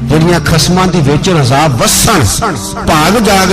ਜਿਹੜੀਆਂ ਖਸਮਾਂ ਦੀ ਵਿੱਚ ਰਜ਼ਾਬ ਵਸਣ, ਭਾਗ ਜਾਗ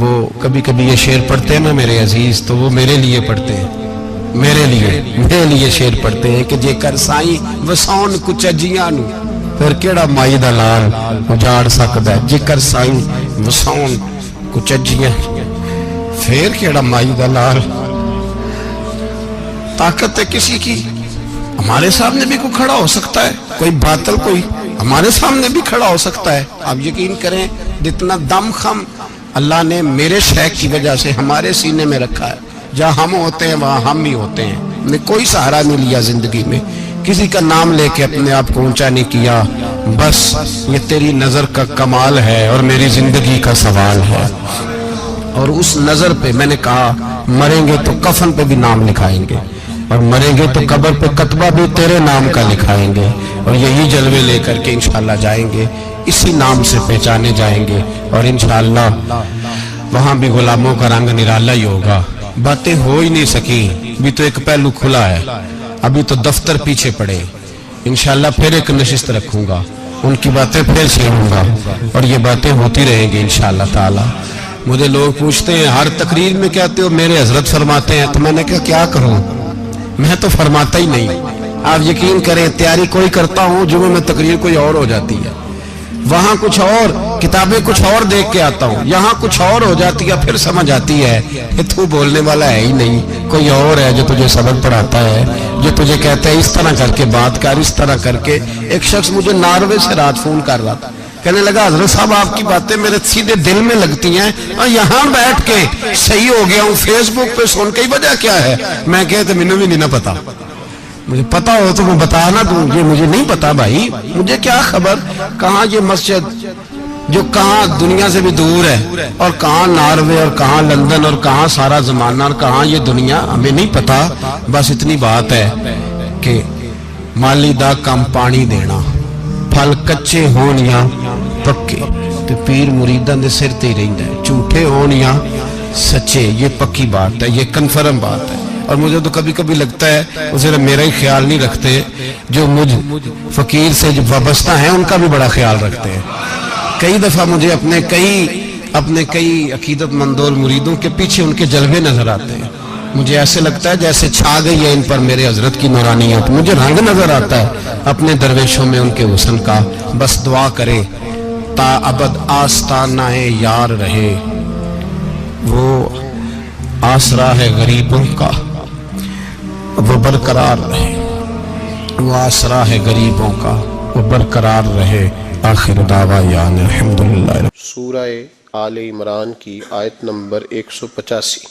وہ کبھی کبھی یہ شعر پڑھتے ہیں نا میرے عزیز، تو وہ میرے لیے پڑھتے ہیں، میرے لیے شعر پڑھتے ہیں کہ جے کر سائیں وساؤن کچھ اجیاں نو پھر کیڑا مائی دا لال اجاڑ سکدا ہے، جے کر سائیں وساؤن کچھ اجیاں پھر کیڑا مائی دا لال۔ طاقت ہے کسی کی، ہمارے سامنے بھی کوئی کھڑا ہو سکتا ہے، کوئی باطل کوئی ہمارے سامنے بھی کھڑا ہو سکتا ہے۔ آپ یقین کریں جتنا دم خم اللہ نے میرے شیخ کی وجہ سے ہمارے سینے میں رکھا ہے، جہاں ہم ہوتے ہیں وہاں ہم ہی ہوتے ہیں، ہم نے کوئی سہارا نہیں لیا زندگی میں، کسی کا نام لے کے اپنے آپ کو اونچا نہیں کیا، بس یہ تیری نظر کا کمال ہے اور میری زندگی کا سوال ہے۔ اور اس نظر پہ میں نے کہا مریں گے تو کفن پہ بھی نام لکھائیں گے، اور مریں گے تو قبر پہ کتبہ بھی تیرے نام کا لکھائیں گے، اور یہی جلوے لے کر کے انشاءاللہ جائیں گے، اسی نام سے پہچانے جائیں گے، اور انشاءاللہ وہاں بھی غلاموں کا رنگ نرالا ہی ہوگا۔ باتیں ہو ہی نہیں سکی، بھی تو ایک پہلو کھلا ہے، ابھی تو دفتر پیچھے پڑے، انشاءاللہ پھر ایک نشست رکھوں گا، ان کی باتیں پھر چھیڑوں گا، اور یہ باتیں ہوتی رہیں گی انشاءاللہ تعالی۔ مجھے لوگ پوچھتے ہیں ہر تقریر میں کہتے ہو میرے حضرت فرماتے ہیں، تو میں نے کہا کیا کروں، میں تو فرماتا ہی نہیں۔ آپ یقین کریں تیاری کوئی کرتا ہوں، جمعے میں تقریر کوئی اور ہو جاتی ہے، وہاں کچھ اور کتابیں کچھ اور دیکھ کے آتا ہوں، یہاں کچھ اور ہو جاتی ہے، پھر سمجھ آتی ہے کہ تو بولنے والا ہے ہی نہیں، کوئی اور ہے جو تجھے سبق پڑھاتا ہے، جو تجھے کہتا ہے اس طرح کر کے بات کر، اس طرح کر کے۔ ایک شخص مجھے ناروے سے رات فون کر رہا تھا، کہنے لگا حضرت صاحب آپ کی باتیں میرے سیدھے دل میں لگتی ہیں، اور یہاں بیٹھ کے صحیح ہو گیا ہوں، فیس بک پہ سن کے وجہ کیا ہے؟ میں کہتے مجھے بھی نہیں پتا، مجھے پتا ہو تو میں بتا نہ دوں، یہ مجھے نہیں پتا بھائی، مجھے کیا خبر کہاں یہ مسجد جو کہاں دنیا سے بھی دور ہے، اور کہاں ناروے اور کہاں لندن اور کہاں سارا زمانہ اور کہاں یہ دنیا، ہمیں نہیں پتا۔ بس اتنی بات ہے کہ مالی دا کم پانی دینا، پھل کچے ہون یا پکے تو پیر مریداں دے سر تے ہی رہندا ہے، جھوٹے ہون یا سچے، یہ پکی بات ہے، یہ کنفرم بات ہے۔ اور مجھے تو کبھی کبھی لگتا ہے وہ صرف میرا ہی خیال نہیں رکھتے، جو مجھ فقیر سے جو وابستہ ہیں ان کا بھی بڑا خیال رکھتے ہیں۔ کئی دفعہ مجھے اپنے کئی عقیدت مندول مریدوں کے پیچھے ان کے جلوے نظر آتے ہیں، مجھے ایسے لگتا ہے جیسے چھا گئی ہے ان پر میرے حضرت کی نورانیت، مجھے رنگ نظر آتا ہے اپنے درویشوں میں ان کے حسن کا۔ بس دعا کرے تا ابد آستانہ یار رہے، وہ آسرا ہے غریبوں کا، وہ برقرار رہے، وہ آسرا ہے غریبوں کا، وہ برقرار رہے۔ آخر دعویٰ یعنی الحمدللہ۔ سورہ آل عمران کی آیت نمبر 185۔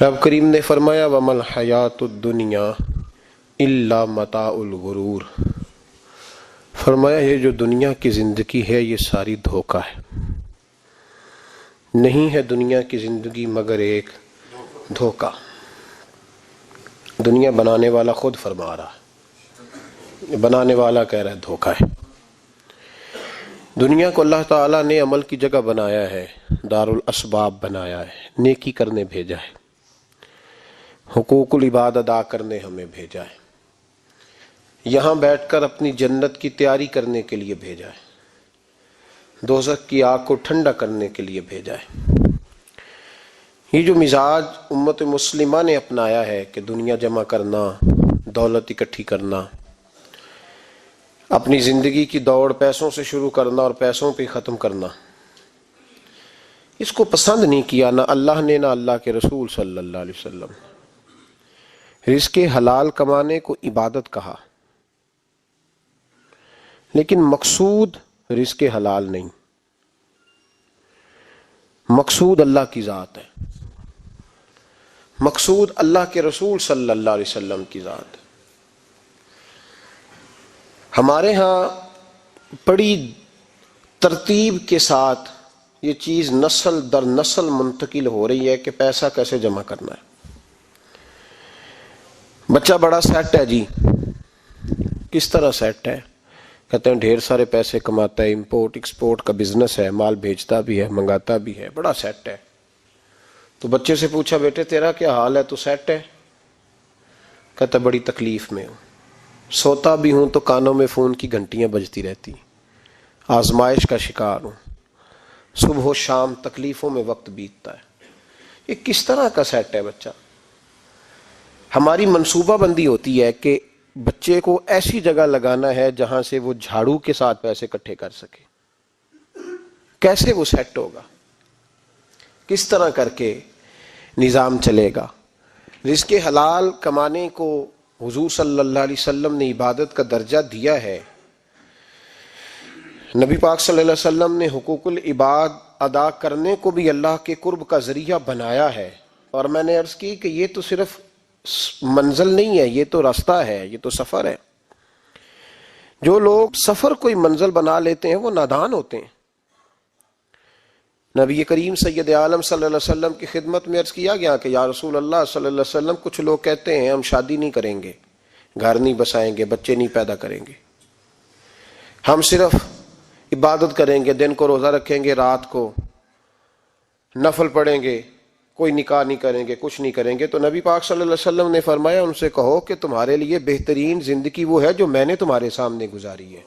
رب کریم نے فرمایا وَمَا الْحَيَاةُ الدُّنْيَا إِلَّا مَتَاعُ الْغُرُورِ، فرمایا یہ جو دنیا کی زندگی ہے یہ ساری دھوکہ ہے، نہیں ہے دنیا کی زندگی مگر ایک دھوکہ۔ دنیا بنانے والا خود فرما رہا ہے، بنانے والا کہہ رہا ہے دھوکہ ہے۔ دنیا کو اللہ تعالیٰ نے عمل کی جگہ بنایا ہے، دار الاسباب بنایا ہے، نیکی کرنے بھیجا ہے، حقوق العباد ادا کرنے ہمیں بھیجا ہے، یہاں بیٹھ کر اپنی جنت کی تیاری کرنے کے لیے بھیجا ہے، دوزخ کی آگ کو ٹھنڈا کرنے کے لیے بھیجا ہے۔ یہ جو مزاج امت مسلمہ نے اپنایا ہے کہ دنیا جمع کرنا، دولت اکٹھی کرنا، اپنی زندگی کی دوڑ پیسوں سے شروع کرنا اور پیسوں پہ ختم کرنا، اس کو پسند نہیں کیا نہ اللہ نے نہ اللہ کے رسول صلی اللہ علیہ وسلم۔ رزق حلال کمانے کو عبادت کہا، لیکن مقصود رزق حلال نہیں، مقصود اللہ کی ذات ہے، مقصود اللہ کے رسول صلی اللہ علیہ وسلم کی ذات ہے۔ ہمارے ہاں بڑی ترتیب کے ساتھ یہ چیز نسل در نسل منتقل ہو رہی ہے کہ پیسہ کیسے جمع کرنا ہے۔ بچہ بڑا سیٹ ہے جی، کس طرح سیٹ ہے؟ کہتے ہیں ڈھیر سارے پیسے کماتا ہے، امپورٹ ایکسپورٹ کا بزنس ہے، مال بھیجتا بھی ہے، منگاتا بھی ہے، بڑا سیٹ ہے۔ تو بچے سے پوچھا بیٹے تیرا کیا حال ہے، تو سیٹ ہے؟ کہتا بڑی تکلیف میں ہوں، سوتا بھی ہوں تو کانوں میں فون کی گھنٹیاں بجتی رہتی، آزمائش کا شکار ہوں، صبح و شام تکلیفوں میں وقت بیتتا ہے. یہ کس طرح کا سیٹ ہے بچہ؟ ہماری منصوبہ بندی ہوتی ہے کہ بچے کو ایسی جگہ لگانا ہے جہاں سے وہ جھاڑو کے ساتھ پیسے اکٹھے کر سکے. کیسے وہ سیٹ ہوگا؟ کس طرح کر کے نظام چلے گا؟ رزق حلال کمانے کو حضور صلی اللہ علیہ وسلم نے عبادت کا درجہ دیا ہے. نبی پاک صلی اللہ علیہ وسلم نے حقوق العباد ادا کرنے کو بھی اللہ کے قرب کا ذریعہ بنایا ہے. اور میں نے عرض کی کہ یہ تو صرف منزل نہیں ہے، یہ تو راستہ ہے، یہ تو سفر ہے. جو لوگ سفر کوئی منزل بنا لیتے ہیں وہ نادان ہوتے ہیں. نبی کریم سید عالم صلی اللہ علیہ وسلم کی خدمت میں عرض کیا گیا کہ یا رسول اللہ صلی اللہ علیہ وسلم، کچھ لوگ کہتے ہیں ہم شادی نہیں کریں گے، گھر نہیں بسائیں گے، بچے نہیں پیدا کریں گے، ہم صرف عبادت کریں گے، دن کو روزہ رکھیں گے، رات کو نفل پڑھیں گے، کوئی نکاح نہیں کریں گے، کچھ نہیں کریں گے. تو نبی پاک صلی اللہ علیہ وسلم نے فرمایا ان سے کہو کہ تمہارے لیے بہترین زندگی وہ ہے جو میں نے تمہارے سامنے گزاری ہے.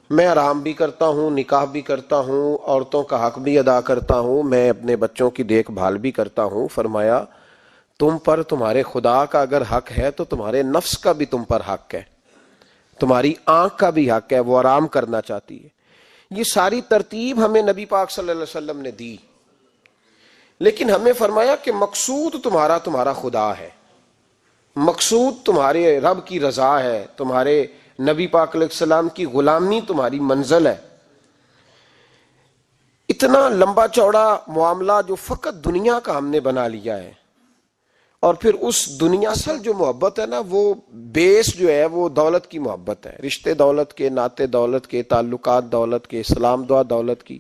میں آرام بھی کرتا ہوں، نکاح بھی کرتا ہوں، عورتوں کا حق بھی ادا کرتا ہوں، میں اپنے بچوں کی دیکھ بھال بھی کرتا ہوں. فرمایا تم پر تمہارے خدا کا اگر حق ہے تو تمہارے نفس کا بھی تم پر حق ہے، تمہاری آنکھ کا بھی حق ہے، وہ آرام کرنا چاہتی ہے. یہ ساری ترتیب ہمیں نبی پاک صلی اللہ علیہ وسلم نے دی، لیکن ہمیں فرمایا کہ مقصود تمہارا خدا ہے، مقصود تمہارے رب کی رضا ہے، تمہارے نبی پاک علیہ السلام کی غلامی تمہاری منزل ہے. اتنا لمبا چوڑا معاملہ جو فقط دنیا کا ہم نے بنا لیا ہے، اور پھر اس دنیا اصل جو محبت ہے نا، وہ بیس جو ہے وہ دولت کی محبت ہے، رشتے دولت کے، ناطے دولت کے، تعلقات دولت کے، سلام دعا دولت کی.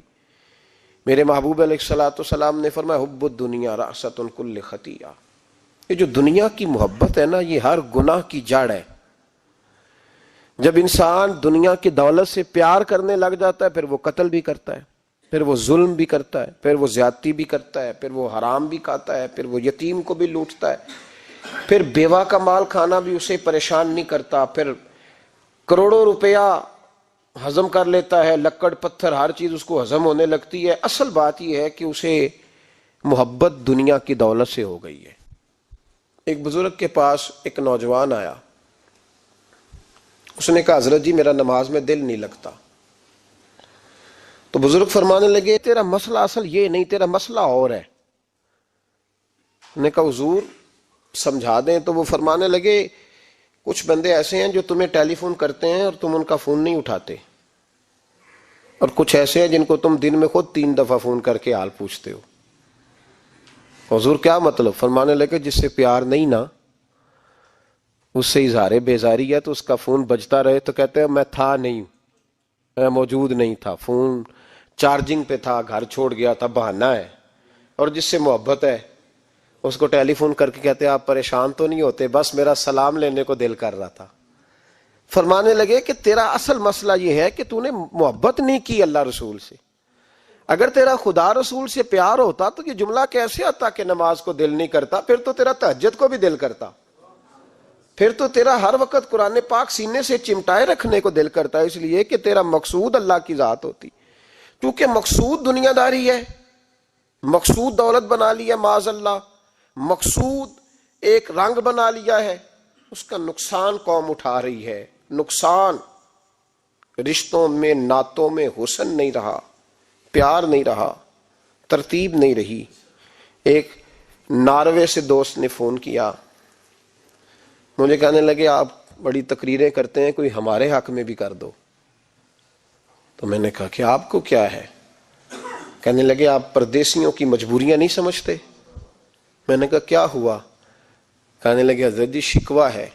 میرے محبوب علیہ الصلوۃ والسلام نے فرمایا حب الدنیا رأسۃ کل خطیئہ. یہ جو دنیا کی محبت ہے نا، یہ ہر گناہ کی جڑ ہے. جب انسان دنیا کی دولت سے پیار کرنے لگ جاتا ہے، پھر وہ قتل بھی کرتا ہے، پھر وہ ظلم بھی کرتا ہے، پھر وہ زیادتی بھی کرتا ہے، پھر وہ حرام بھی کھاتا ہے، پھر وہ یتیم کو بھی لوٹتا ہے، پھر بیوہ کا مال کھانا بھی اسے پریشان نہیں کرتا، پھر کروڑوں روپیہ ہضم کر لیتا ہے، لکڑ پتھر ہر چیز اس کو ہضم ہونے لگتی ہے. اصل بات یہ ہے کہ اسے محبت دنیا کی دولت سے ہو گئی ہے. ایک بزرگ کے پاس ایک نوجوان آیا، اس نے کہا حضرت جی میرا نماز میں دل نہیں لگتا. تو بزرگ فرمانے لگے تیرا مسئلہ اصل یہ نہیں، تیرا مسئلہ اور ہے. نے کہا حضور سمجھا دیں. تو وہ فرمانے لگے کچھ بندے ایسے ہیں جو تمہیں ٹیلی فون کرتے ہیں اور تم ان کا فون نہیں اٹھاتے، اور کچھ ایسے ہیں جن کو تم دن میں خود 3 دفعہ فون کر کے حال پوچھتے ہو. حضور کیا مطلب؟ فرمانے لگے جس سے پیار نہیں نا، اس سے اظہار بیزاری ہے، تو اس کا فون بجتا رہے تو کہتے ہیں میں تھا نہیں، میں موجود نہیں تھا، فون چارجنگ پہ تھا، گھر چھوڑ گیا تھا، بہانہ ہے. اور جس سے محبت ہے اس کو ٹیلی فون کر کے کہتے ہیں آپ پریشان تو نہیں ہوتے، بس میرا سلام لینے کو دل کر رہا تھا. فرمانے لگے کہ تیرا اصل مسئلہ یہ ہے کہ تو نے محبت نہیں کی اللہ رسول سے. اگر تیرا خدا رسول سے پیار ہوتا تو یہ جملہ کیسے آتا کہ نماز کو دل نہیں کرتا؟ پھر تو تیرا تہجد کو بھی دل کرتا، پھر تو تیرا ہر وقت قرآن پاک سینے سے چمٹائے رکھنے کو دل کرتا ہے، اس لیے کہ تیرا مقصود اللہ کی ذات ہوتی. کیونکہ مقصود دنیا داری ہے، مقصود دولت بنا لیا معاذ اللہ، مقصود ایک رنگ بنا لیا ہے، اس کا نقصان قوم اٹھا رہی ہے. نقصان رشتوں میں، نعتوں میں حسن نہیں رہا، پیار نہیں رہا، ترتیب نہیں رہی. ایک ناروے سے دوست نے فون کیا، مجھے کہنے لگے آپ بڑی تقریریں کرتے ہیں، کوئی ہمارے حق میں بھی کر دو. تو میں نے کہا کہ آپ کو کیا ہے؟ کہنے لگے آپ پردیسیوں کی مجبوریاں نہیں سمجھتے. میں نے کہا کیا ہوا؟ کہنے لگے حضرت جی شکوہ ہے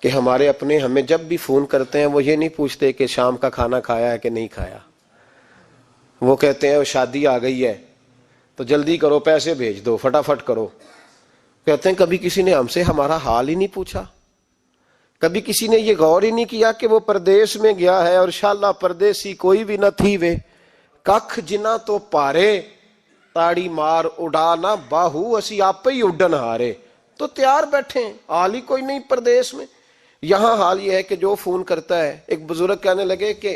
کہ ہمارے اپنے ہمیں جب بھی فون کرتے ہیں وہ یہ نہیں پوچھتے کہ شام کا کھانا کھایا ہے کہ نہیں کھایا، وہ کہتے ہیں شادی آ گئی ہے تو جلدی کرو، پیسے بھیج دو، فٹافٹ کرو. کہتے ہیں کبھی کسی نے ہم سے ہمارا حال ہی نہیں پوچھا، کبھی کسی نے یہ غور ہی نہیں کیا کہ وہ پردیس میں گیا ہے، اور انشاءاللہ پردیسی کوئی بھی نہ تھی وے ککھ جنا تو پارے تاڑی مار اڑانا باہو اسی آپ ہی اڈن ہارے. تو تیار بیٹھے ہیں، حال ہی کوئی نہیں پردیس میں. یہاں حال یہ ہے کہ جو فون کرتا ہے، ایک بزرگ کہنے لگے کہ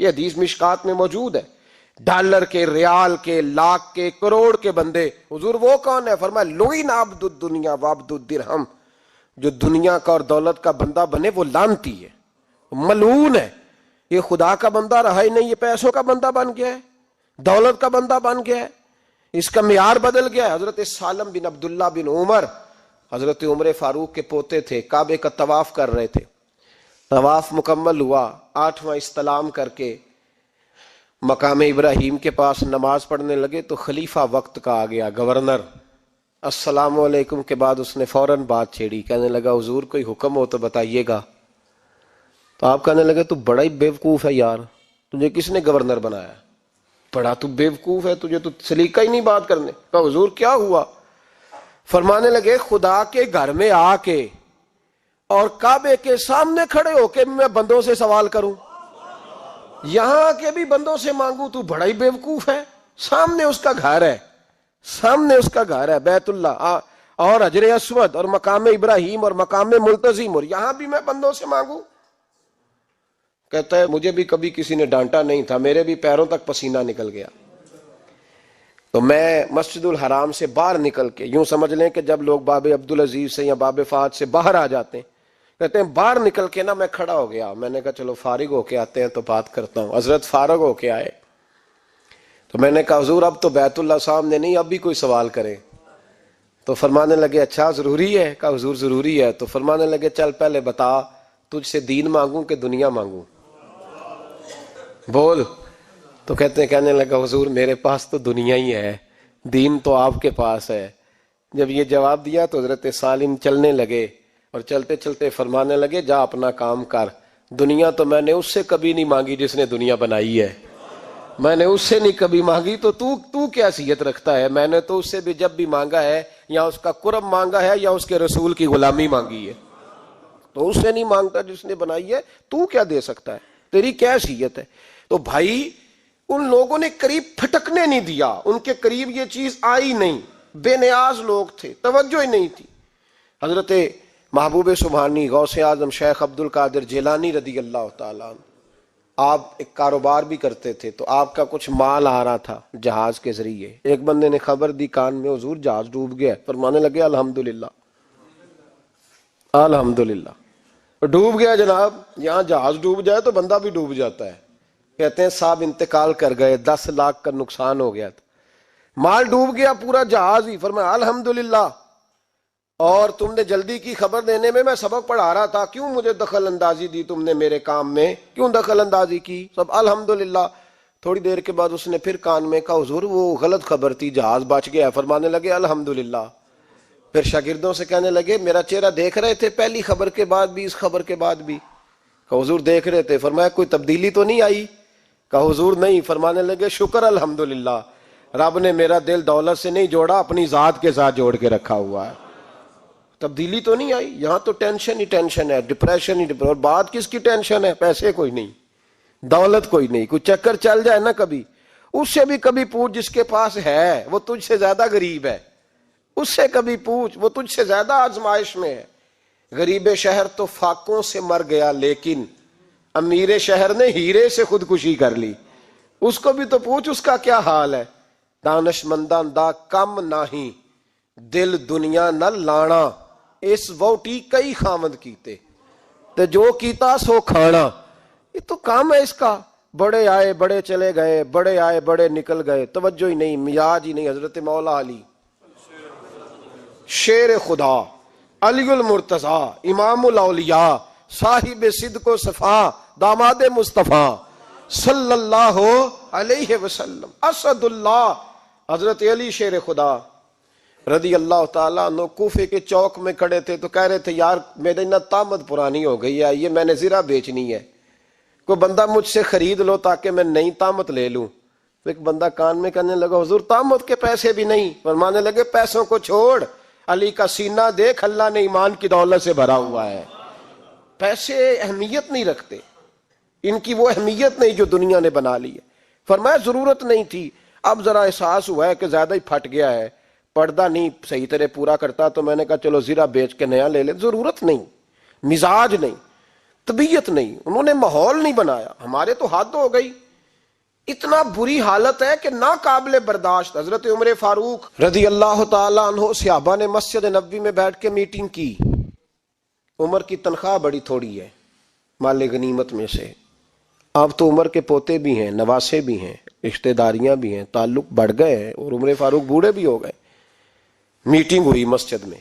یہ حدیث مشکات میں موجود ہے. ڈالر کے، ریال کے، لاکھ کے، کروڑ کے بندے. حضور وہ کون ہے؟ فرمایا لعن عبد الدنیا وعبد الدرہم. جو دنیا کا اور دولت کا بندہ بنے وہ لعنتی ہے، ملعون ہے. یہ خدا کا بندہ رہا ہی نہیں، یہ پیسوں کا بندہ بن گیا ہے، دولت کا بندہ بن گیا ہے. اس کا معیار بدل گیا ہے. حضرت سالم بن عبداللہ بن عمر، حضرت عمر فاروق کے پوتے تھے، کعبے کا طواف کر رہے تھے. طواف مکمل ہوا، 8واں استلام کر کے مقام ابراہیم کے پاس نماز پڑھنے لگے تو خلیفہ وقت کا آ گیا، گورنر. السلام علیکم کے بعد اس نے فوراً بات چھیڑی، کہنے لگا حضور کوئی حکم ہو تو بتائیے گا. تو آپ کہنے لگے تو بڑا ہی بیوقوف ہے یار، تجھے کس نے گورنر بنایا؟ بڑا تو بیوقوف ہے، تجھے تو سلیقہ ہی نہیں بات کرنے کا. حضور کیا ہوا؟ فرمانے لگے خدا کے گھر میں آ کے اور کعبے کے سامنے کھڑے ہو کے میں بندوں سے سوال کروں، یہاں آ کے بھی بندوں سے مانگوں؟ تو بڑا ہی بیوقوف ہے. سامنے اس کا گھر ہے، سامنے اس کا گھر ہے بیت اللہ اور حجر اسود اور مقام ابراہیم اور مقام ملتزم، اور یہاں بھی میں بندوں سے مانگوں؟ کہتا ہے مجھے بھی کبھی کسی نے ڈانٹا نہیں تھا، میرے بھی پیروں تک پسینہ نکل گیا. تو میں مسجد الحرام سے باہر نکل کے، یوں سمجھ لیں کہ جب لوگ باب عبدالعزیز سے یا باب فہد سے باہر آ جاتے ہیں، کہتے ہیں باہر نکل کے نا میں کھڑا ہو گیا. میں نے کہا چلو فارغ ہو کے آتے ہیں تو بات کرتا ہوں. حضرت فارغ ہو کے آئے تو میں نے کہا حضور اب تو بیت اللہ سامنے نہیں، اب بھی کوئی سوال کرے. تو فرمانے لگے اچھا ضروری ہے؟ کہا حضور ضروری ہے. تو فرمانے لگے چل پہلے بتا تجھ سے دین مانگوں کہ دنیا مانگوں؟ بول. تو کہنے لگا حضور میرے پاس تو دنیا ہی ہے، دین تو آپ کے پاس ہے. جب یہ جواب دیا تو حضرت سالم چلنے لگے اور چلتے چلتے فرمانے لگے جا اپنا کام کر، دنیا تو میں نے اس سے کبھی نہیں مانگی جس نے دنیا بنائی ہے، میں نے اس سے نہیں کبھی مانگی، تو کیا حیثیت رکھتا ہے؟ میں نے تو اس سے بھی جب بھی مانگا ہے یا اس کا قرب مانگا ہے یا اس کے رسول کی غلامی مانگی ہے، تو اس سے نہیں مانگتا جس نے بنائی ہے. تو کیا دے سکتا ہے؟ تیری کیا حیثیت ہے؟ تو بھائی ان لوگوں نے قریب پھٹکنے نہیں دیا، ان کے قریب یہ چیز آئی نہیں. بے نیاز لوگ تھے، توجہ ہی نہیں تھی. حضرت محبوب سبحانی غوث اعظم شیخ عبد القادر جیلانی رضی اللہ تعالیٰ عنہ، آپ ایک کاروبار بھی کرتے تھے تو آپ کا کچھ مال آ رہا تھا جہاز کے ذریعے. ایک بندے نے خبر دی کان میں حضور جہاز ڈوب گیا. فرمانے لگے الحمدللہ الحمدللہ. ڈوب گیا جناب، یہاں جہاز ڈوب جائے تو بندہ بھی ڈوب جاتا ہے. کہتے ہیں صاحب انتقال کر گئے، 10 لاکھ کا نقصان ہو گیا تھا، مال ڈوب گیا پورا جہاز ہی. فرمایا الحمدللہ، اور تم نے جلدی کی خبر دینے میں سبق پڑھا رہا تھا، کیوں مجھے دخل اندازی دی تم نے میرے کام میں؟ کیوں دخل اندازی کی؟ سب الحمدللہ. تھوڑی دیر کے بعد اس نے پھر کان میں کہا حضور وہ غلط خبر تھی، جہاز بچ گیا. فرمانے لگے الحمدللہ. پھر شاگردوں سے کہنے لگے میرا چہرہ دیکھ رہے تھے پہلی خبر کے بعد بھی، اس خبر کے بعد بھی؟ کہا حضور دیکھ رہے تھے. فرمایا کوئی تبدیلی تو نہیں آئی؟ کہا حضور نہیں. فرمانے لگے شکر الحمدللہ، رب نے میرا دل دولت سے نہیں جوڑا، اپنی ذات کے ساتھ جوڑ کے رکھا ہوا ہے، تبدیلی تو نہیں آئی. یہاں تو ٹینشن ہی ٹینشن ہے، ڈپریشن ہی ڈپریشن. اور بات کس کی ٹینشن ہے؟ پیسے کوئی نہیں، دولت کوئی نہیں. کوئی چکر چل جائے نا کبھی، اس سے بھی کبھی پوچھ جس کے پاس ہے وہ تجھ سے زیادہ غریب ہے، اس سے کبھی پوچھ وہ تجھ سے زیادہ آزمائش میں ہے. غریب شہر تو فاقوں سے مر گیا لیکن امیر شہر نے ہیرے سے خودکشی کر لی، اس کو بھی تو پوچھ اس کا کیا حال ہے. دانش مندان دا کم نہیں، دل دنیا نہ لانا، اس ووٹی کئی خامد کیتے تے جو کیتا سو کھانا. یہ تو کام ہے اس کا. بڑے آئے بڑے چلے گئے، بڑے آئے بڑے نکل گئے، توجہ ہی نہیں، مزاج ہی نہیں. حضرت مولا علی شیر خدا، علی المرتضی، امام الاولیاء، صاحب صدق و صفا، داماد مصطفیٰ صلی اللہ علیہ وسلم، اسد اللہ، حضرت علی شیر خدا رضی اللہ تعالیٰ عنہ کوفے کے چوک میں کھڑے تھے تو کہہ رہے تھے یار میری نا طامت پرانی ہو گئی ہے، یہ میں نے زرہ بیچنی ہے، کوئی بندہ مجھ سے خرید لو تاکہ میں نئی طامت لے لوں. تو ایک بندہ کان میں کہنے لگا حضور طامت کے پیسے بھی نہیں. فرمانے لگے پیسوں کو چھوڑ، علی کا سینہ دیکھ، اللہ نے ایمان کی دولت سے بھرا ہوا ہے. پیسے اہمیت نہیں رکھتے، ان کی وہ اہمیت نہیں جو دنیا نے بنا لی ہے. فرمایا ضرورت نہیں تھی، اب ذرا احساس ہوا ہے کہ زیادہ ہی پھٹ گیا ہے، پردہ نہیں صحیح طرح پورا کرتا، تو میں نے کہا چلو زرہ بیچ کے نیا لے لے. ضرورت نہیں، مزاج نہیں. طبیعت نہیں, انہوں نے ماحول نہیں بنایا. ہمارے تو حد ہو گئی, اتنا بری حالت ہے کہ ناقابل برداشت. حضرت عمر فاروق رضی اللہ تعالیٰ عنہ صحابہ نے مسجد نبوی میں بیٹھ کے میٹنگ کی. عمر کی تنخواہ بڑی تھوڑی ہے مال غنیمت میں سے, اب تو عمر کے پوتے بھی ہیں, نواسے بھی ہیں, رشتہ داریاں بھی ہیں, تعلق بڑھ گئے ہیں, اور عمر فاروق بوڑھے بھی ہو گئے. میٹنگ ہوئی مسجد میں,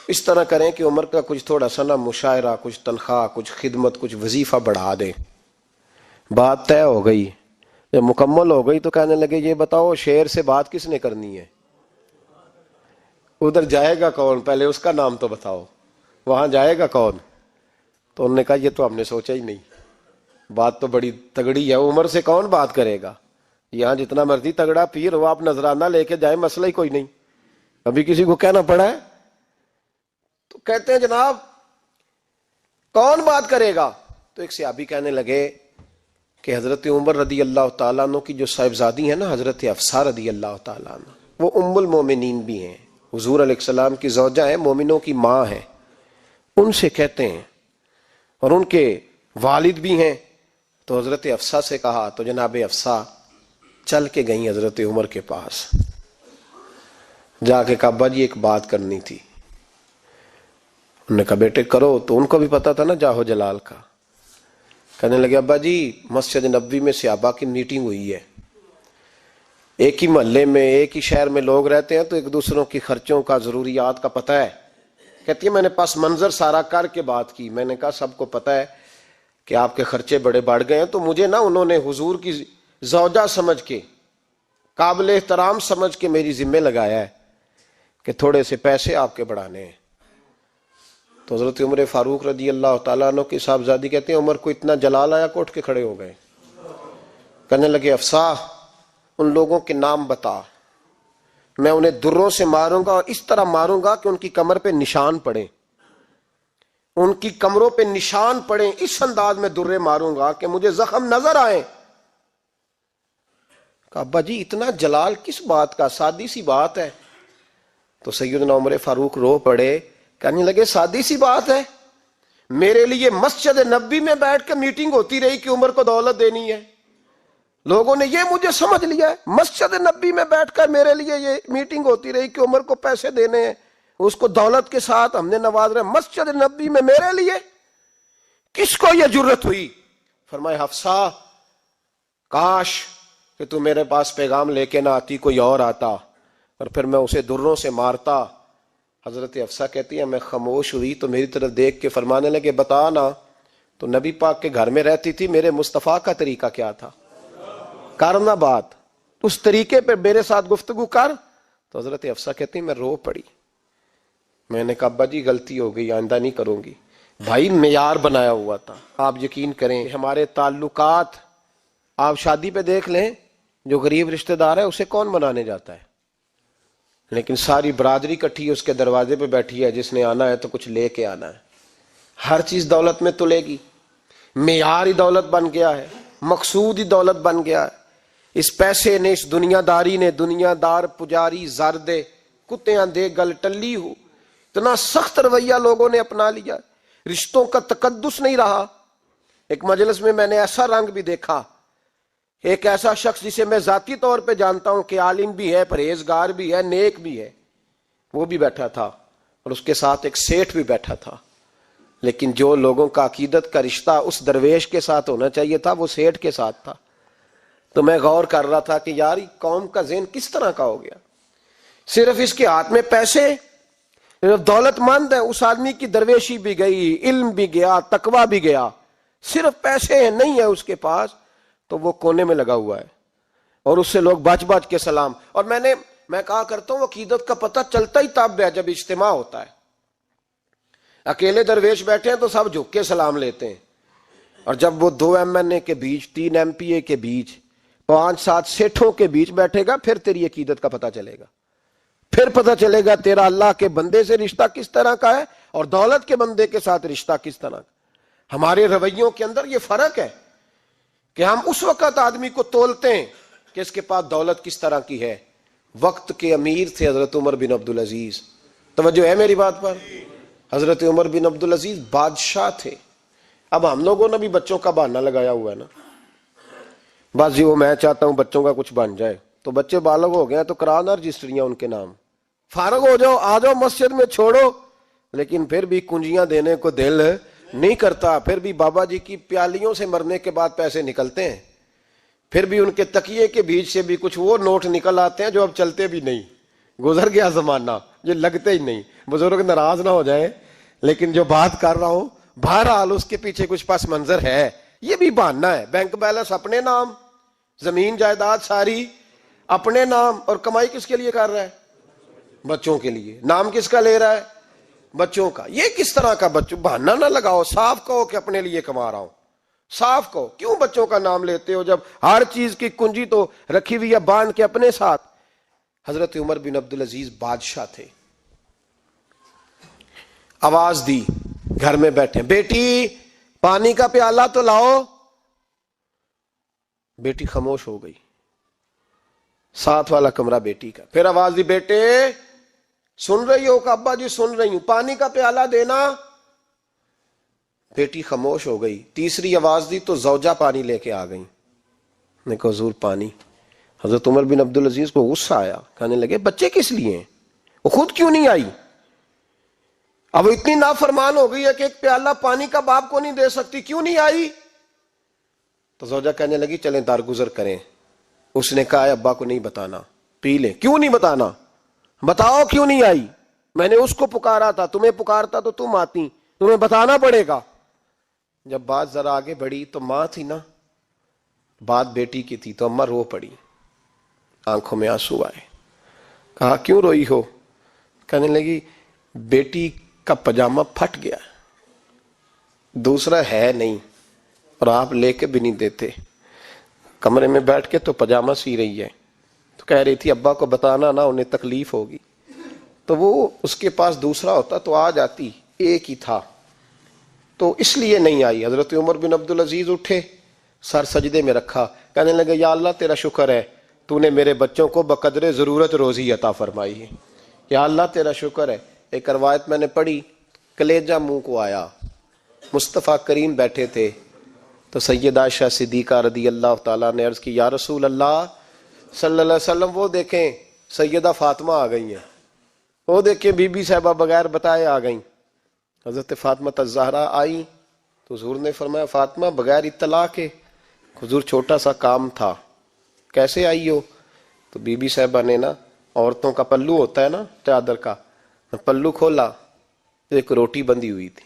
اس طرح کریں کہ عمر کا کچھ تھوڑا سا نا مشاعرہ, کچھ تنخواہ, کچھ خدمت, کچھ وظیفہ بڑھا دیں. بات طے ہو گئی. جب مکمل ہو گئی تو کہنے لگے یہ بتاؤ شیر سے بات کس نے کرنی ہے, ادھر جائے گا کون, پہلے اس کا نام تو بتاؤ, وہاں جائے گا کون. تو انہوں نے کہا یہ تو ہم نے سوچا ہی نہیں, بات تو بڑی تگڑی ہے, عمر سے کون بات کرے گا, یہاں جتنا مرضی تگڑا پیر ہو آپ نذرانہ لے کے جائیں مسئلہ ہی کوئی نہیں. ابھی کسی کو کہنا پڑا ہے تو کہتے ہیں جناب کون بات کرے گا. تو ایک صحابی کہنے لگے کہ حضرت عمر رضی اللہ تعالیٰ عنہ کی جو صاحبزادی ہیں نا, حضرت حفصہ رضی اللہ تعالیٰ عنہ, وہ ام المومنین بھی ہیں, حضور علیہ السلام کی زوجہ ہیں, مومنوں کی ماں ہیں, ان سے کہتے ہیں, اور ان کے والد بھی ہیں. تو حضرت حفصہ سے کہا تو جناب حفصہ چل کے گئیں حضرت عمر کے پاس, جا کے کہا ابا جی ایک بات کرنی تھی. انہوں نے کہا بیٹے کرو. تو ان کو بھی پتا تھا نا جاہو جلال کا. کہنے لگے ابا جی مسجد نبوی میں صحابہ کی میٹنگ ہوئی ہے, ایک ہی محلے میں ایک ہی شہر میں لوگ رہتے ہیں تو ایک دوسروں کی خرچوں کا ضروریات کا پتہ ہے. کہتی ہے میں نے پس منظر سارا کر کے بات کی, میں نے کہا سب کو پتہ ہے کہ آپ کے خرچے بڑے بڑھ گئے ہیں, تو مجھے نا انہوں نے حضور کی زوجہ سمجھ کے, قابل احترام سمجھ کے میری ذمہ لگایا ہے کہ تھوڑے سے پیسے آپ کے بڑھانے ہیں. تو حضرت عمر فاروق رضی اللہ تعالیٰ عنہ کی صاحبزادی کہتے ہیں عمر کو اتنا جلال آیا کہ اٹھ کے کھڑے ہو گئے. کہنے لگے حفصہ ان لوگوں کے نام بتا, میں انہیں دروں سے ماروں گا, اور اس طرح ماروں گا کہ ان کی کمر پہ نشان پڑے, ان کی کمروں پہ نشان پڑے, اس انداز میں درے ماروں گا کہ مجھے زخم نظر آئے. کہا ابا جی اتنا جلال کس بات کا, سادی سی بات ہے. تو سیدنا عمر فاروق رو پڑے, کہنے لگے سادی سی بات ہے, میرے لیے مسجد نبوی میں بیٹھ کے میٹنگ ہوتی رہی کہ عمر کو دولت دینی ہے, لوگوں نے یہ مجھے سمجھ لیا ہے, مسجد نبوی میں بیٹھ کر میرے لیے یہ میٹنگ ہوتی رہی کہ عمر کو پیسے دینے ہیں, اس کو دولت کے ساتھ ہم نے نواز رہے, مسجد نبوی میں میرے لیے. کس کو یہ جرت ہوئی؟ فرمائے حفصہ کاش کہ تو میرے پاس پیغام لے کے نہ آتی, کوئی اور آتا اور پھر میں اسے دروں سے مارتا. حضرت حفصہ کہتی ہے میں خاموش ہوئی تو میری طرف دیکھ کے فرمانے لگے بتا نا, تو نبی پاک کے گھر میں رہتی تھی, میرے مصطفیٰ کا طریقہ کیا تھا, کرنا بات اس طریقے پہ میرے ساتھ گفتگو کر. تو حضرت حفصہ کہتی میں رو پڑی. میں نے کہا ابا جی غلطی ہو گئی, آئندہ نہیں کروں گی. بھائی معیار بنایا ہوا تھا, آپ یقین کریں ہمارے تعلقات آپ شادی پہ دیکھ لیں, جو غریب رشتہ دار ہے اسے کون بنانے جاتا ہے, لیکن ساری برادری کٹھی اس کے دروازے پہ بیٹھی ہے, جس نے آنا ہے تو کچھ لے کے آنا ہے. ہر چیز دولت میں تلے گی, معیار ہی دولت بن گیا ہے, مقصود ہی دولت بن گیا ہے. اس پیسے نے, اس دنیا داری نے, دنیا دار پجاری زردے کتیاں دے گل ٹلی ہو, اتنا سخت رویہ لوگوں نے اپنا لیا, رشتوں کا تقدس نہیں رہا. ایک مجلس میں نے ایسا رنگ بھی دیکھا, ایک ایسا شخص جسے میں ذاتی طور پہ جانتا ہوں کہ عالم بھی ہے, پرہیزگار بھی ہے, نیک بھی ہے, وہ بھی بیٹھا تھا, اور اس کے ساتھ ایک سیٹھ بھی بیٹھا تھا. لیکن جو لوگوں کا عقیدت کا رشتہ اس درویش کے ساتھ ہونا چاہیے تھا وہ سیٹھ کے ساتھ تھا. تو میں غور کر رہا تھا کہ یار قوم کا ذہن کس طرح کا ہو گیا, صرف اس کے ہاتھ میں پیسے, دولت مند ہے, اس آدمی کی درویشی بھی گئی, علم بھی گیا, تقوی بھی گیا, صرف پیسے ہیں نہیں ہے اس کے پاس, تو وہ کونے میں لگا ہوا ہے, اور اس سے لوگ بچ بچ کے سلام. اور میں کہا کرتا ہوں عقیدت کا پتہ چلتا ہی تب ہے جب اجتماع ہوتا ہے. اکیلے درویش بیٹھے ہیں تو سب جھک کے سلام لیتے ہیں, اور جب وہ 2 MNA کے بیچ, 3 MPA کے بیچ, 5-7 سیٹھوں کے بیچ بیٹھے گا, پھر تیری عقیدت کا پتہ چلے گا, پھر پتہ چلے گا تیرا اللہ کے بندے سے رشتہ کس طرح کا ہے اور دولت کے بندے کے ساتھ رشتہ کس طرح کا. ہمارے رویوں کے اندر یہ فرق ہے کہ ہم اس وقت آدمی کو تولتے ہیں کہ اس کے پاس دولت کس طرح کی ہے. وقت کے امیر تھے حضرت عمر بن عبدالعزیز, توجہ ہے میری بات پر. حضرت عمر بن عبدالعزیز بادشاہ تھے, اب ہم لوگوں نے بھی بچوں کا بہانہ لگایا ہوا ہے نا، بس جی وہ میں چاہتا ہوں بچوں کا کچھ بن جائے، تو بچے بالغ ہو گئے ہیں تو کرانا رجسٹریاں ان کے نام، فارغ ہو جاؤ، آ جاؤ مسجد میں چھوڑو، لیکن پھر بھی کنجیاں دینے کو دل نہیں کرتا، پھر بھی بابا جی کی پیالیوں سے مرنے کے بعد پیسے نکلتے ہیں، پھر بھی ان کے تکیے کے بیچ سے بھی کچھ وہ نوٹ نکل آتے ہیں جو اب چلتے بھی نہیں، گزر گیا زمانہ، یہ لگتے ہی نہیں، بزرگ ناراض نہ ہو جائیں، لیکن جو بات کر رہا ہوں بہرحال اس کے پیچھے کچھ پس منظر ہے، یہ بھی بہانہ ہے، بینک بیلنس اپنے نام، زمین جائیداد ساری اپنے نام، اور کمائی کس کے لیے کر رہا ہے؟ بچوں کے لیے۔ نام کس کا لے رہا ہے؟ بچوں کا۔ یہ کس طرح کا بچوں؟ بہانہ نہ لگاؤ، صاف کہو کہ اپنے لیے کما رہا ہوں، صاف کہو، کیوں بچوں کا نام لیتے ہو جب ہر چیز کی کنجی تو رکھی ہوئی ہے باندھ کے اپنے ساتھ۔ حضرت عمر بن عبدالعزیز بادشاہ تھے، آواز دی، گھر میں بیٹھے، بیٹی پانی کا پیالہ تو لاؤ، بیٹی خاموش ہو گئی، ساتھ والا کمرہ بیٹی کا، پھر آواز دی، بیٹے سن رہی ہو کہ ابا جی سن رہی ہوں، پانی کا پیالہ دینا، بیٹی خاموش ہو گئی، تیسری آواز دی تو زوجہ پانی لے کے آ گئی، نے کہا حضور پانی۔ حضرت عمر بن عبدالعزیز کو غصہ آیا، کہنے لگے بچے کس لیے ہیں، وہ خود کیوں نہیں آئی؟ اب اتنی نافرمان ہو گئی ہے کہ ایک پیالہ پانی کا باپ کو نہیں دے سکتی، کیوں نہیں آئی؟ تو زوجہ کہنے لگی چلیں درگزر کریں۔ اس نے کہا ابا کو نہیں بتانا، پی لیں۔ کیوں نہیں بتانا؟ بتاؤ کیوں نہیں آئی؟ میں نے اس کو پکارا تھا، تمہیں پکارتا تو تم آتی، تمہیں بتانا پڑے گا۔ جب بات ذرا آگے بڑھی تو ماں تھی نا، بات بیٹی کی تھی، تو اماں رو پڑی، آنکھوں میں آنسو آئے۔ کہا کیوں روئی ہو؟ کہنے لگی بیٹی کا پاجامہ پھٹ گیا، دوسرا ہے نہیں، اور آپ لے کے بھی نہیں دیتے، کمرے میں بیٹھ کے تو پاجامہ سی رہی ہے، تو کہہ رہی تھی ابا کو بتانا نا، انہیں تکلیف ہوگی، تو وہ اس کے پاس دوسرا ہوتا تو آ جاتی، ایک ہی تھا، تو اس لیے نہیں آئی۔ حضرت عمر بن عبدالعزیز اٹھے، سر سجدے میں رکھا، کہنے لگے یا اللہ تیرا شکر ہے، تو نے میرے بچوں کو بقدر ضرورت روزی عطا فرمائی ہے، یا اللہ تیرا شکر ہے۔ ایک روایت میں نے پڑھی، کلیجہ منہ کو آیا، مصطفیٰ کریم بیٹھے تھے، تو سیدہ عائشہ صدیقہ رضی اللہ تعالیٰ نے عرض کی یا رسول اللہ صلی اللہ علیہ وسلم وہ دیکھیں سیدہ فاطمہ آ گئی ہیں، وہ دیکھیں بی بی صاحبہ بغیر بتائے آ گئیں۔ حضرت فاطمہ الزہرا آئی تو حضور نے فرمایا فاطمہ بغیر اطلاع کے؟ حضور چھوٹا سا کام تھا۔ کیسے آئی ہو؟ تو بی بی صاحبہ نے نا، عورتوں کا پلو ہوتا ہے نا چادر کا، پلو کھولا تو ایک روٹی بندھی ہوئی تھی،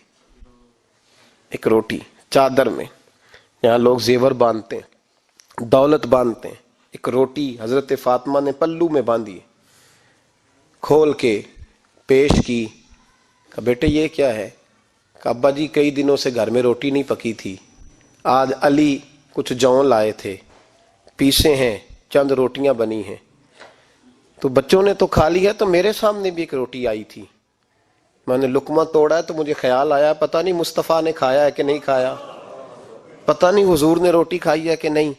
ایک روٹی چادر میں، یہاں لوگ زیور باندھتے ہیں، دولت باندھتے ہیں، ایک روٹی حضرت فاطمہ نے پلو میں باندھی، کھول کے پیش کی، کہا بیٹے یہ کیا ہے؟ کہا ابا جی کئی دنوں سے گھر میں روٹی نہیں پکی تھی، آج علی کچھ جوں لائے تھے، پیسے ہیں، چند روٹیاں بنی ہیں، تو بچوں نے تو کھا لی ہے، تو میرے سامنے بھی ایک روٹی آئی تھی، میں نے لقمہ توڑا ہے تو مجھے خیال آیا پتہ نہیں مصطفیٰ نے کھایا ہے کہ نہیں کھایا، پتہ نہیں حضور نے روٹی کھائی ہے کہ نہیں،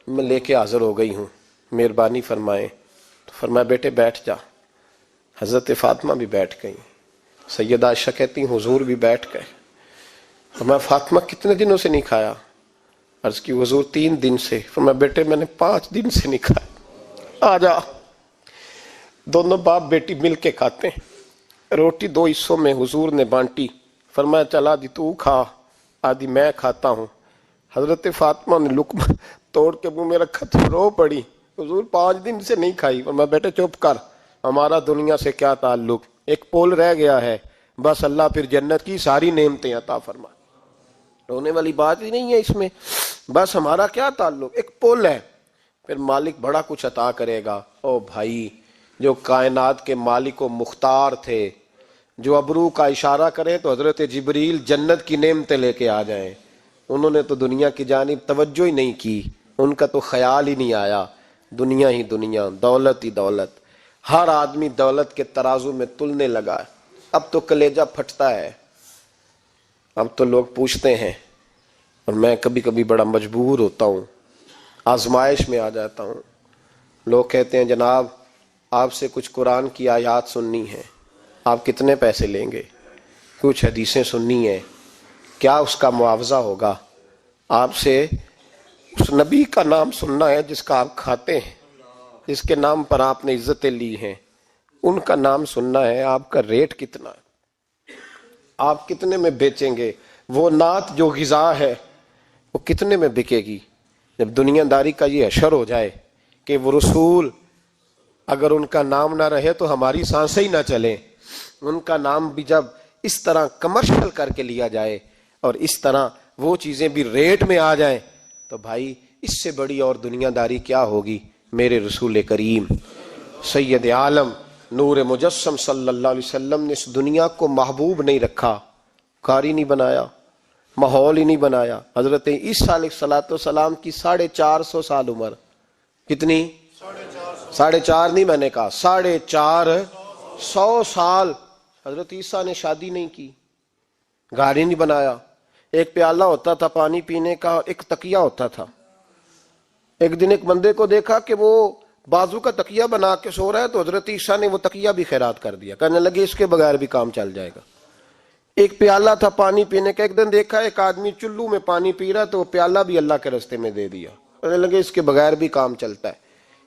میں لے کے حاضر ہو گئی ہوں، مہربانی فرمائیں۔ تو فرمایا بیٹے بیٹھ جا۔ حضرت فاطمہ بھی بیٹھ گئیں، سیدہ عائشہ کہتی ہیں حضور بھی بیٹھ گئے۔ فرمایا فاطمہ کتنے دنوں سے نہیں کھایا؟ عرض کی حضور 3 دن سے۔ فرمایا بیٹے میں نے 5 دن سے نہیں کھایا، آ جا۔ دونوں باپ بیٹی مل کے کھاتے ہیں، روٹی 2 حصوں میں حضور نے بانٹی، فرمایا چلا آدھی تو کھا آدھی میں کھاتا ہوں۔ حضرت فاطمہ نے لقمہ توڑ کے منہ میں رکھا تو رو پڑی، حضور 5 دن سے نہیں کھائی۔ فرمایا بیٹے چپ کر، ہمارا دنیا سے کیا تعلق، ایک پول رہ گیا ہے، بس اللہ پھر جنت کی ساری نعمتیں عطا فرمائے، رونے والی بات ہی نہیں ہے اس میں، بس ہمارا کیا تعلق، ایک پول ہے، پھر مالک بڑا کچھ عطا کرے گا۔ او بھائی جو کائنات کے مالک و مختار تھے، جو ابرو کا اشارہ کریں تو حضرت جبریل جنت کی نعمتیں لے کے آ جائیں، انہوں نے تو دنیا کی جانب توجہ ہی نہیں کی، ان کا تو خیال ہی نہیں آیا، دنیا ہی دنیا، دولت ہی دولت، ہر آدمی دولت کے ترازو میں تلنے لگا ہے۔ اب تو کلیجہ پھٹتا ہے، اب تو لوگ پوچھتے ہیں، اور میں کبھی کبھی بڑا مجبور ہوتا ہوں، آزمائش میں آ جاتا ہوں، لوگ کہتے ہیں جناب آپ سے کچھ قرآن کی آیات سننی ہے، آپ کتنے پیسے لیں گے؟ کچھ حدیثیں سننی ہیں، کیا اس کا معاوضہ ہوگا؟ آپ سے اس نبی کا نام سننا ہے جس کا آپ کھاتے ہیں، جس کے نام پر آپ نے عزتیں لی ہیں، ان کا نام سننا ہے۔ آپ کا ریٹ کتنا ہے؟ آپ کتنے میں بیچیں گے؟ وہ نعت جو غذا ہے وہ کتنے میں بکے گی؟ جب دنیا داری کا یہ حشر ہو جائے کہ وہ رسول اگر ان کا نام نہ رہے تو ہماری سانسیں ہی نہ چلیں، ان کا نام بھی جب اس طرح کمرشل کر کے لیا جائے اور اس طرح وہ چیزیں بھی ریٹ میں آ جائیں، تو بھائی اس سے بڑی اور دنیا داری کیا ہوگی؟ میرے رسول کریم سید عالم نور مجسم صلی اللہ علیہ وسلم نے اس دنیا کو محبوب نہیں رکھا، قاری نہیں بنایا، ماحول ہی نہیں بنایا۔ حضرت عیسیٰ علیہ الصلوۃ والسلام کی 450 سال عمر، کتنی؟ 4.5 نہیں، میں نے کہا 450 سال حضرت عیسیٰ نے شادی نہیں کی، گاڑی نہیں بنایا، ایک پیالہ ہوتا تھا پانی پینے کا اور ایک تکیہ ہوتا تھا۔ ایک دن ایک بندے کو دیکھا کہ وہ بازو کا تکیہ بنا کے سو رہا ہے، تو حضرت عیسیٰ نے وہ تکیہ بھی خیرات کر دیا، کہنے لگے اس کے بغیر بھی کام چل جائے گا۔ ایک پیالہ تھا پانی پینے کا، ایک دن دیکھا ایک آدمی چلو میں پانی پی رہا تو وہ پیالہ بھی اللہ کے راستے میں دے دیا، کہنے لگے اس کے بغیر بھی کام چلتا ہے۔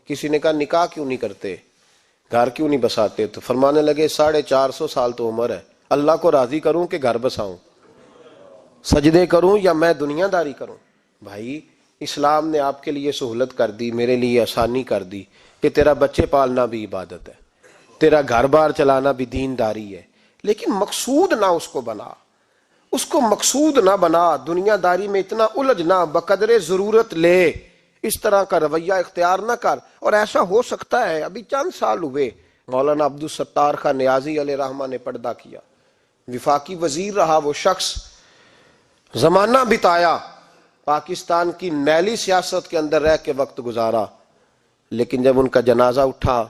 کسی نے کہا نکاح کیوں نہیں کرتے، گھر کیوں نہیں بساتے؟ تو فرمانے لگے 450 سال تو عمر ہے، اللہ کو راضی کروں کہ گھر بساؤں، سجدے کروں یا میں دنیا داری کروں؟ بھائی اسلام نے آپ کے لیے سہولت کر دی، میرے لیے آسانی کر دی کہ تیرا بچے پالنا بھی عبادت ہے، تیرا گھر بار چلانا بھی دینداری ہے، لیکن مقصود نہ اس کو بنا، اس کو مقصود نہ بنا، دنیا داری میں اتنا الجھ نہ، بقدر ضرورت لے، اس طرح کا رویہ اختیار نہ کر۔ اور ایسا ہو سکتا ہے، ابھی چند سال ہوئے مولانا عبدالستار خان نیازی علیہ رحمہ نے پردہ کیا، وفاقی وزیر رہا وہ شخص، زمانہ بتایا، پاکستان کی میلی سیاست کے اندر رہ کے وقت گزارا، لیکن جب ان کا جنازہ اٹھا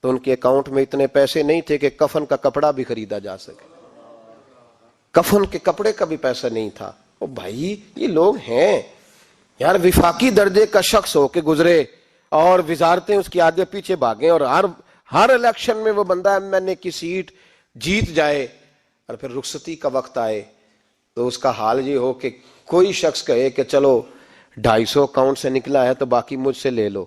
تو ان کے اکاؤنٹ میں اتنے پیسے نہیں تھے کہ کفن کا کپڑا بھی خریدا جا سکے، کفن کے کپڑے کا بھی پیسہ نہیں تھا۔ او بھائی یہ لوگ ہیں یار، وفاقی درجے کا شخص ہو کے گزرے اور وزارتیں اس کی آگے پیچھے بھاگیں، اور ہر الیکشن میں وہ بندہ ایم این اے کی سیٹ جیت جائے، اور پھر رخصتی کا وقت آئے تو اس کا حال یہ ہو کہ کوئی شخص کہے کہ چلو 250 اکاؤنٹ سے نکلا ہے تو باقی مجھ سے لے لو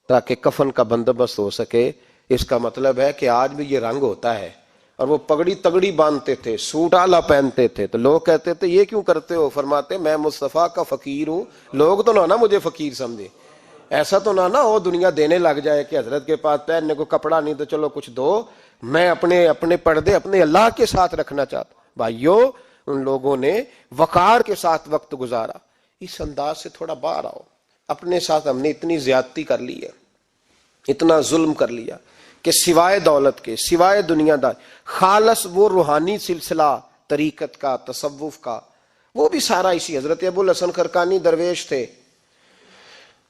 تاکہ کفن کا بندوبست ہو سکے۔ اس کا مطلب ہے کہ آج بھی یہ رنگ ہوتا ہے۔ اور وہ پگڑی تگڑی باندھتے تھے، سوٹ اعلیٰ پہنتے تھے، تو لوگ کہتے تھے یہ کیوں کرتے ہو؟ فرماتے میں مصطفیٰ کا فقیر ہوں، لوگ تو نہ مجھے فقیر سمجھے، ایسا تو نہ ہو دنیا دینے لگ جائے کہ حضرت کے پاس پہننے کو کپڑا نہیں تو چلو کچھ دو، میں اپنے پردے اپنے اللہ کے ساتھ رکھنا چاہتا ہوں۔ بھائیو ان لوگوں نے وقار کے ساتھ وقت گزارا۔ اس انداز سے تھوڑا باہر آؤ۔ اپنے ساتھ ہم نے اتنی زیادتی کر لی ہے، اتنا ظلم کر لیا کہ سوائے دولت کے، سوائے دنیا دار، خالص وہ روحانی سلسلہ طریقت کا، تصوف کا، وہ بھی سارا اسی۔ حضرت ابو الحسن خرقانی درویش تھے،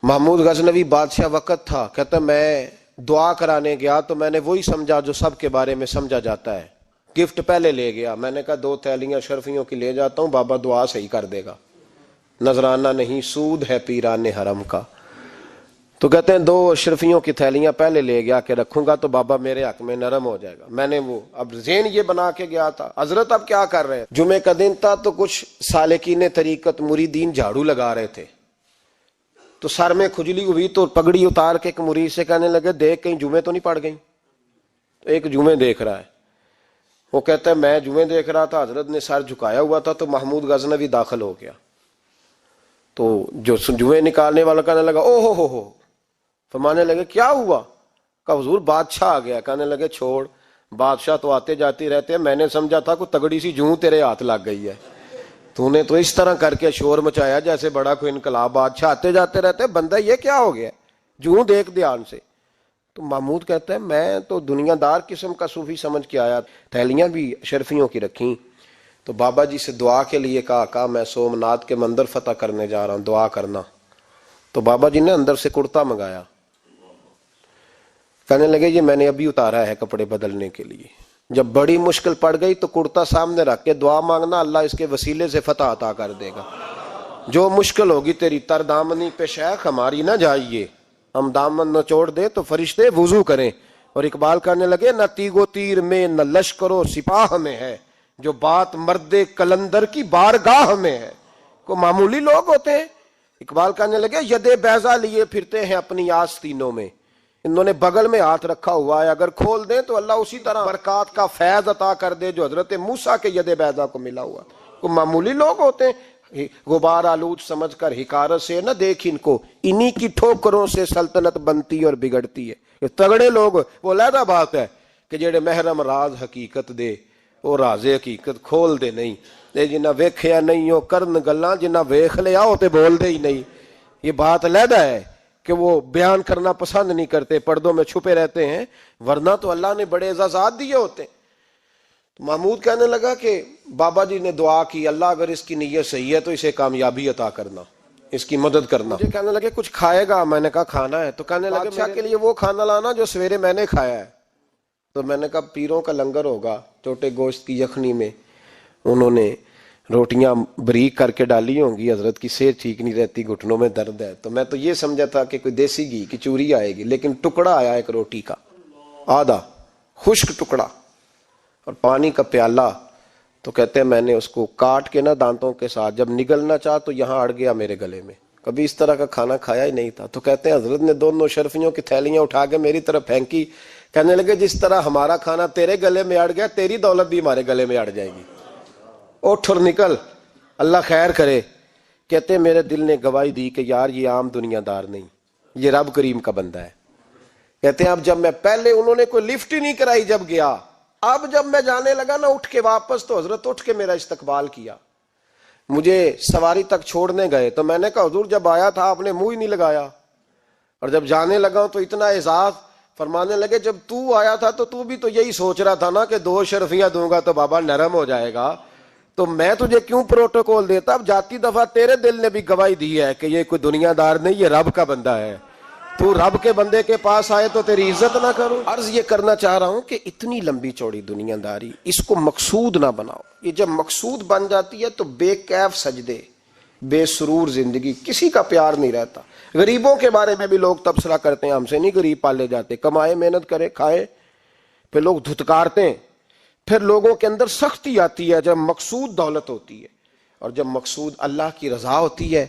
محمود غزنوی بادشاہ وقت تھا، کہتا میں دعا کرانے گیا تو میں نے وہی سمجھا جو سب کے بارے میں سمجھا جاتا ہے، گفٹ پہلے لے گیا، میں نے کہا 2 تھیلیاں اشرفیوں کی لے جاتا ہوں، بابا دعا صحیح کر دے گا، نذرانہ نہیں سود ہے پیران حرم کا۔ تو کہتے ہیں 2 اشرفیوں کی تھیلیاں پہلے لے گیا کہ رکھوں گا تو بابا میرے حق میں نرم ہو جائے گا۔ میں نے وہ اب ذہن یہ بنا کے گیا تھا، حضرت اب کیا کر رہے ہیں؟ جمعے کا دن تھا تو کچھ سالکین طریقت مریدین جھاڑو لگا رہے تھے، تو سر میں کھجلی ہوئی تو پگڑی اتار کے ایک مرید سے کہنے لگے دیکھ کہیں جمعے تو نہیں پڑ گئی؟ تو ایک جمعے دیکھ رہا ہے، وہ کہتا ہے میں جمعے دیکھ رہا تھا، حضرت نے سر جھکایا ہوا تھا تو محمود غزنوی داخل ہو گیا، تو جو جمعے نکالنے والا کہنے لگا او ہو، فرمانے لگے کیا ہوا؟ کہا حضور بادشاہ آ گیا۔ کہنے لگے چھوڑ، بادشاہ تو آتے جاتے رہتے ہیں، میں نے سمجھا تھا کوئی تگڑی سی جوں تیرے ہاتھ لگ گئی ہے، تو نے تو اس طرح کر کے شور مچایا جیسے بڑا کوئی انقلاب، بادشاہ آتے جاتے رہتے، بندہ یہ کیا ہو گیا؟ جوں دیکھ دھیان سے۔ تو محمود کہتا ہے میں تو دنیا دار قسم کا صوفی سمجھ کے آیا، تھیلیاں بھی شرفیوں کی رکھیں، تو بابا جی سے دعا کے لیے کہا میں سومناتھ کے مندر فتح کرنے جا رہا ہوں، دعا کرنا۔ تو بابا جی نے اندر سے کرتا منگایا، کہنے لگے یہ میں نے ابھی اتارا ہے کپڑے بدلنے کے لیے، جب بڑی مشکل پڑ گئی تو کرتا سامنے رکھ کے دعا مانگنا، اللہ اس کے وسیلے سے فتح عطا کر دے گا۔ جو مشکل ہوگی تیری تر دامنی پہ شیخ ہماری نہ جائیے، ہم دامن نہ چھوڑ دے تو فرشتے وضو کریں۔ اور اقبال کہنے لگے نہ تیگ و تیر میں نہ لشکر و سپاہ میں ہے، جو بات مرد کلندر کی بارگاہ میں ہے، کو معمولی لوگ ہوتے ہیں۔ اقبال کہنے لگے ید بیضا لیے پھرتے ہیں اپنی آستینوں میں، انہوں نے بغل میں ہاتھ رکھا ہوا ہے، اگر کھول دیں تو اللہ اسی طرح برکات کا فیض عطا کر دے جو حضرت موسیٰ کے ید بیضا کو ملا ہوا۔ کو معمولی لوگ ہوتے ہیں، غبار آلود سمجھ کر حکارت سے نہ دیکھ ان کو، انہی کی ٹھوکروں سے سلطنت بنتی اور بگڑتی ہے۔ یہ تگڑے لوگ وہ علیحدہ بات ہے کہ جڑے محرم راز حقیقت دے وہ راز حقیقت کھول دے نہیں، جنہ ویکھیا نہیں ہو کرن گلاں، جنہ ویکھ لیا ہو تے بول دے ہی نہیں۔ یہ بات علیحدہ ہے کہ وہ بیان کرنا پسند نہیں کرتے، پردوں میں چھپے رہتے ہیں، ورنہ تو اللہ نے بڑے اعزازات دیے ہوتے ہیں۔ تو محمود کہنے لگا کہ بابا جی نے دعا کی اللہ اگر اس کی نیت صحیح ہے تو اسے کامیابی عطا کرنا، اس کی مدد کرنا۔ مجھے کہنے لگے کچھ کھائے گا؟ میں نے کہا کھانا ہے۔ تو کہنے لگے بادشاہ کے لیے وہ کھانا لانا جو سویرے میں نے کھایا ہے۔ تو میں نے کہا پیروں کا لنگر ہوگا، چھوٹے گوشت کی یخنی میں انہوں نے روٹیاں بریک کر کے ڈالی ہوں گی، حضرت کی صحت ٹھیک نہیں رہتی، گھٹنوں میں درد ہے۔ تو میں تو یہ سمجھا تھا کہ کوئی دیسی گھی کی چوری آئے گی، لیکن ٹکڑا آیا ایک روٹی کا، آدھا خشک ٹکڑا اور پانی کا پیالہ۔ تو کہتے ہیں میں نے اس کو کاٹ کے نا دانتوں کے ساتھ جب نگلنا چاہ تو یہاں اڑ گیا میرے گلے میں، کبھی اس طرح کا کھانا کھایا ہی نہیں تھا۔ تو کہتے ہیں حضرت نے دونوں شرفیوں کی تھیلیاں اٹھا کے میری طرف پھینکی، کہنے لگے جس طرح ہمارا کھانا تیرے گلے میں اڑ گیا تیری دولت بھی ہمارے گلے میں اڑ جائے گی، اٹھ اور نکل، اللہ خیر کرے۔ کہتے ہیں میرے دل نے گواہی دی کہ یار یہ عام دنیا دار نہیں، یہ رب کریم کا بندہ ہے۔ کہتے ہیں اب جب میں پہلے انہوں نے کوئی لفٹ ہی نہیں کرائی جب گیا، اب جب میں جانے لگا نا اٹھ کے واپس تو حضرت اٹھ کے میرا استقبال کیا، مجھے سواری تک چھوڑنے گئے۔ تو میں نے کہا حضور جب آیا تھا آپ نے منہ ہی نہیں لگایا، اور جب جانے لگا تو اتنا اعزاز۔ فرمانے لگے جب تو آیا تھا تو بھی تو یہی سوچ رہا تھا نا کہ 2 شرفیاں دوں گا تو بابا نرم ہو جائے گا، تو میں تجھے کیوں پروٹوکول دیتا؟ اب جاتی دفعہ تیرے دل نے بھی گواہی دی ہے کہ یہ کوئی دنیا دار نہیں، یہ رب کا بندہ ہے، تو رب کے بندے کے پاس آئے تو تیری عزت نہ کروں۔ عرض یہ کرنا چاہ رہا ہوں کہ اتنی لمبی چوڑی دنیا داری اس کو مقصود نہ بناؤ، یہ جب مقصود بن جاتی ہے تو بے کیف سجدے، بے سرور زندگی، کسی کا پیار نہیں رہتا۔ غریبوں کے بارے میں بھی لوگ تبصرہ کرتے ہیں ہم سے نہیں غریب پالے جاتے، کمائے محنت کرے کھائے، پھر لوگ دھتکارتے ہیں۔ پھر لوگوں کے اندر سختی آتی ہے جب مقصود دولت ہوتی ہے، اور جب مقصود اللہ کی رضا ہوتی ہے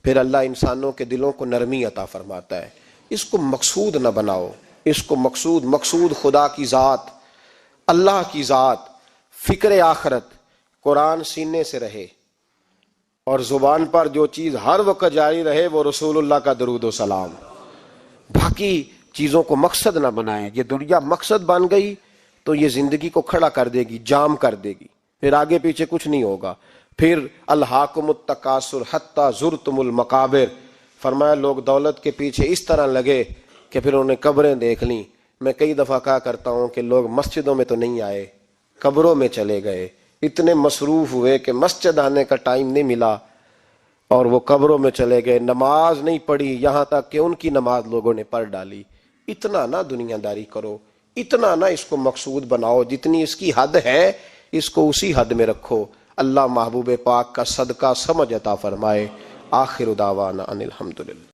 پھر اللہ انسانوں کے دلوں کو نرمی عطا فرماتا ہے۔ اس کو مقصود نہ بناؤ، اس کو مقصود خدا کی ذات، اللہ کی ذات، فکر آخرت، قرآن سینے سے رہے، اور زبان پر جو چیز ہر وقت جاری رہے وہ رسول اللہ کا درود و سلام۔ باقی چیزوں کو مقصد نہ بنائیں، یہ دنیا مقصد بن گئی تو یہ زندگی کو کھڑا کر دے گی، جام کر دے گی، پھر آگے پیچھے کچھ نہیں ہوگا۔ پھر الہاکم التکاثر حتی زرتم المقابر، فرمایا لوگ دولت کے پیچھے اس طرح لگے کہ پھر انہوں نے قبریں دیکھ لیں۔ میں کئی دفعہ کہا کرتا ہوں کہ لوگ مسجدوں میں تو نہیں آئے، قبروں میں چلے گئے، اتنے مصروف ہوئے کہ مسجد آنے کا ٹائم نہیں ملا اور وہ قبروں میں چلے گئے، نماز نہیں پڑھی، یہاں تک کہ ان کی نماز لوگوں نے پڑھ ڈالی۔ اتنا نہ دنیا داری کرو، اتنا نہ اس کو مقصود بناؤ، جتنی اس کی حد ہے اس کو اسی حد میں رکھو۔ اللہ محبوب پاک کا صدقہ سمجھ عطا فرمائے۔ آخر دعوانا ان الحمدللہ۔